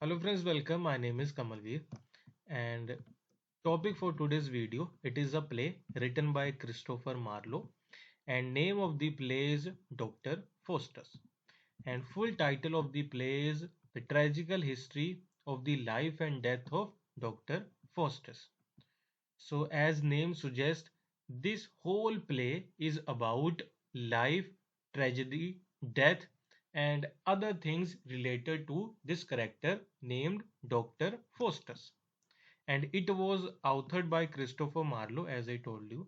Hello friends, welcome. My name is Kamalveer and topic for today's video, it is a play written by Christopher Marlowe and name of the play is Dr. Faustus and full title of the play is The Tragical History of the Life and Death of Dr. Faustus. So as name suggests, this whole play is about life, tragedy, death and other things related to this character named Dr. Faustus. And it was authored by Christopher Marlowe as I told you,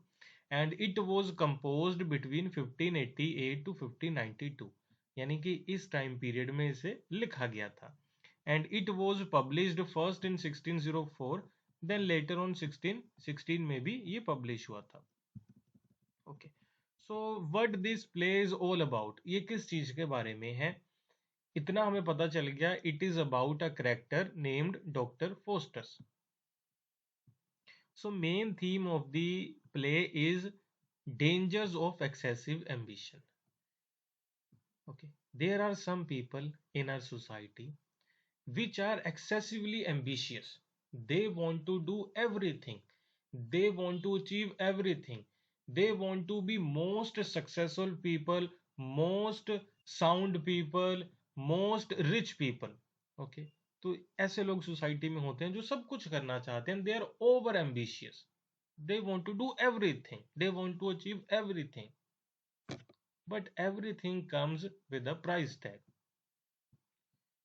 and it was composed between 1588 to 1592, यानी कि इस time period में इसे लिखा गया था. And it was published first in 1604, then later on 1616 में भी ये पब्लिश हुआ था. Okay, so what this play is all about, ये किस चीज के बारे में है, इतना हमें पता चल गया. It is about a character named doctor Faustus. So main theme of the play is dangers of excessive ambition. Okay, there are some people in our society which are excessively ambitious. They want to do everything. They want to achieve everything. They want to be most successful people, most sound people, most rich people. Okay, तो ऐसे लोग society में होते हैं जो सब कुछ करना चाहते हैं. They are over ambitious. They want to do everything. They want to achieve everything. But everything comes with a price tag.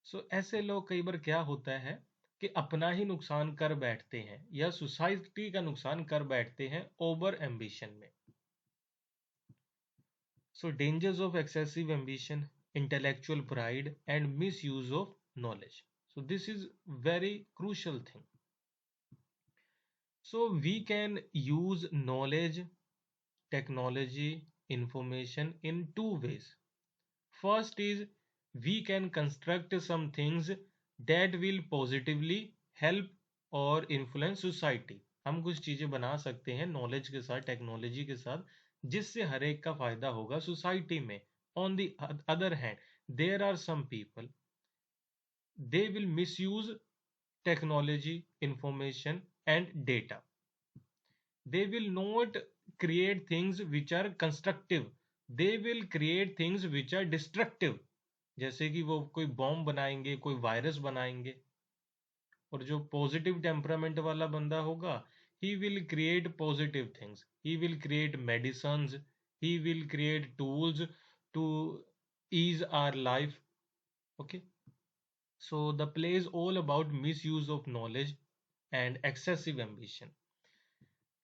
सो ऐसे लोग कई बार क्या होता है कि अपना ही नुकसान कर बैठते हैं या सोसाइटी का नुकसान कर बैठते हैं ओवर एम्बिशन में. So dangers of excessive ambition, intellectual pride and misuse of knowledge. So this is very crucial thing. So we can use knowledge, technology, information in two ways. First is we can construct some things that will positively help or influence society. हम कुछ चीजें बना सकते हैं knowledge के साथ, technology के साथ, जिससे हर एक का फायदा होगा सोसाइटी में. On the other hand there are some people, they will misuse technology, information and data. They will not create things which are constructive. They will create things which are destructive. जैसे कि वो कोई bomb बनाएंगे, कोई virus बनाएंगे. और जो positive temperament वाला बंदा होगा, he will create positive things. He will create medicines. He will create tools to ease our life. Okay, so the play is all about misuse of knowledge and excessive ambition.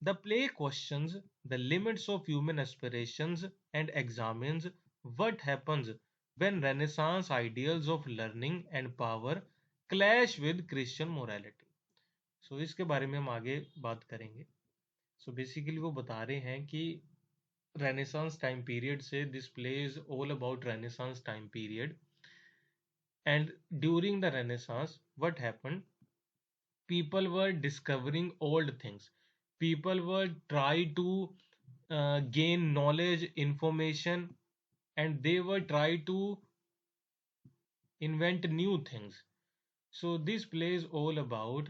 The play questions the limits of human aspirations and examines what happens when Renaissance ideals of learning and power clash with Christian morality. So इसके बारे में हम आगे बात करेंगे. So basically वो बता रहे हैं कि Renaissance time period से this play is all about Renaissance time period. And during the Renaissance, what happened? People were discovering old things. People were trying to gain knowledge, information, and they were trying to invent new things. So this play is all about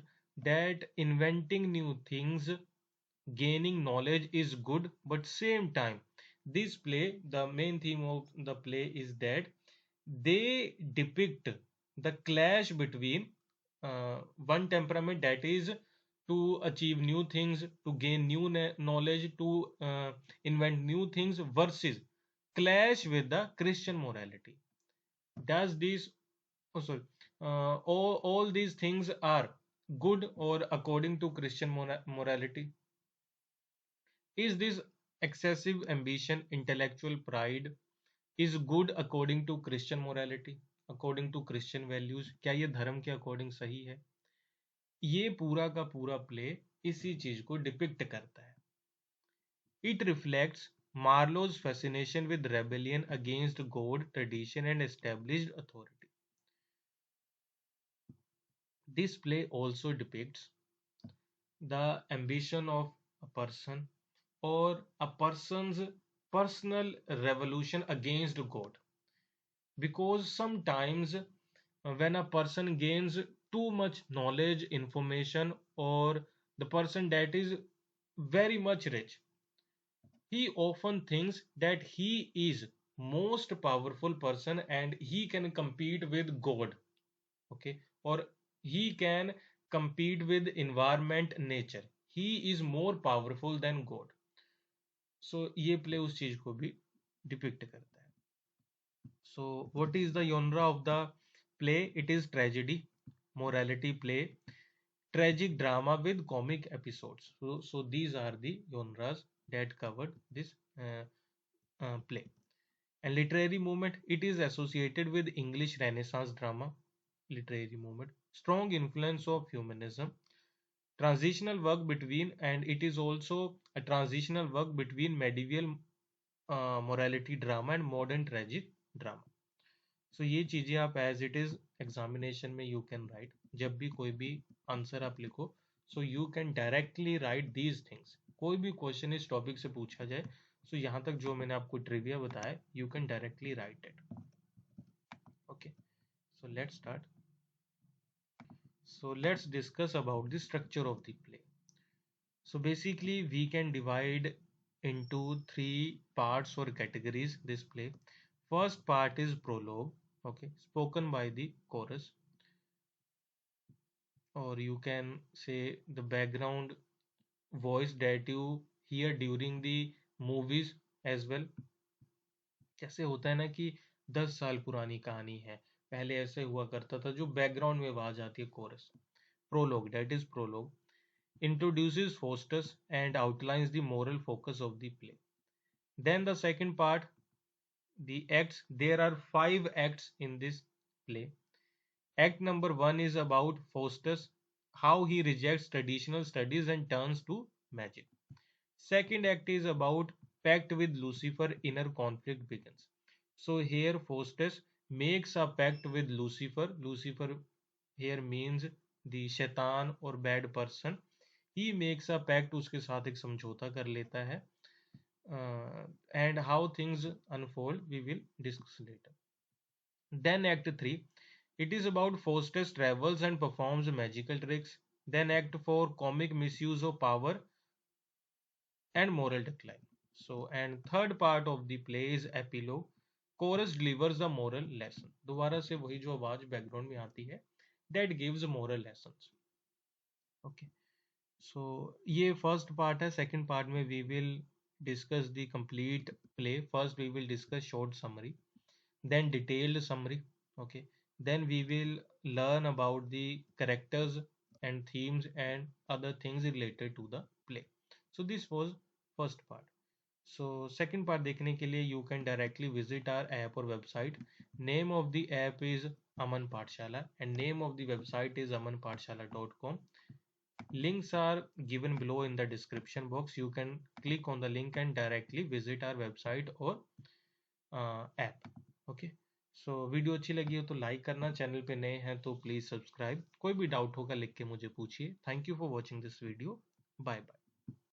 that inventing new things, gaining knowledge is good, but same time, this play, the main theme of the play is that they depict the clash between one temperament, that is to achieve new things, to gain new knowledge, to invent new things, versus clash with the Christian morality. Does this, oh sorry, all these things are good or according to Christian morality? Is this excessive ambition, intellectual pride is good according to Christian morality, according to Christian values? क्या ये धर्म के according सही है? ये पूरा का पूरा प्ले इसी चीज को डिपिक्ट करता है. It reflects Marlowe's fascination with rebellion against God, tradition and established authority. This play also depicts the ambition of a person or a person's personal revolution against God. Because sometimes when a person gains too much knowledge, information, or the person that is very much rich, he often thinks that he is most powerful person and he can compete with God. Okay, or he can compete with environment, nature. He is more powerful than God. So ये play उस चीज को भी depict करता है. So what is the genre of the play? It is tragedy, morality play, tragic drama with comic episodes. So these are the genres that covered this play. And literary movement, it is associated with English Renaissance drama. Literary movement, strong influence of humanism, transitional work between, and it is also a transitional work between medieval morality drama and modern tragic drama. So ये चीजें आप as it is examination में you can write. जब भी कोई भी answer आप लिखो, so you can directly right these things. कोई भी क्वेश्चन इस टॉपिक से पूछा जाए, सो यहाँ तक जो मैंने आपको ट्रिविया बताया, you can directly right it. Okay, so let's start. So let's discuss about the structure of the play. So basically we can divide into three parts or categories this play. First part is prologue, okay, spoken by the chorus, or you can say the background voice that you hear during the movies as well. जैसे होता है ना कि 10 साल पुरानी कहानी है, पहले ऐसे हुआ करता था, जो बैकग्राउंड में आवाज आती है coarse. Prologue, that is prologue, introduces Faustus and outlines the moral focus of the play. Then the second part, the acts. There are 5 acts in this play. Act number 1 is about Faustus, how he rejects traditional studies and turns to magic. Second act is about pact with Lucifer, inner conflict begins. So here Faustus makes a pact with Lucifer. Lucifer here means the शैतान or bad person. He makes a pact, उसके साथ एक समझौता कर लेता है. And how things unfold we will discuss later. Then act 3, it is about Faustus travels and performs magical tricks. Then act 4, comic misuse of power and moral decline. So and third part of the play is epilogue. Chorus delivers the moral lesson. दोबारा से वही जो आवाज background में आती है, that gives moral lessons. Okay. So ये first part है. Second part में we will discuss the complete play. First we will discuss short summary, then detailed summary. Okay. Then we will learn about the characters and themes and other things related to the play. So this was first part. So second part देखने के लिए you can directly visit our app or website. Name of the app is Aman Pathshala and name of the website is amanpathshala.com. Links are given below in the description box. You can click on the link and directly visit our website or app. Okay. So video अच्छी लगी हो तो like करना, channel पे नए हैं तो please subscribe. कोई भी डाउट होगा लिख के मुझे पूछिए. Thank you for watching this video. Bye bye.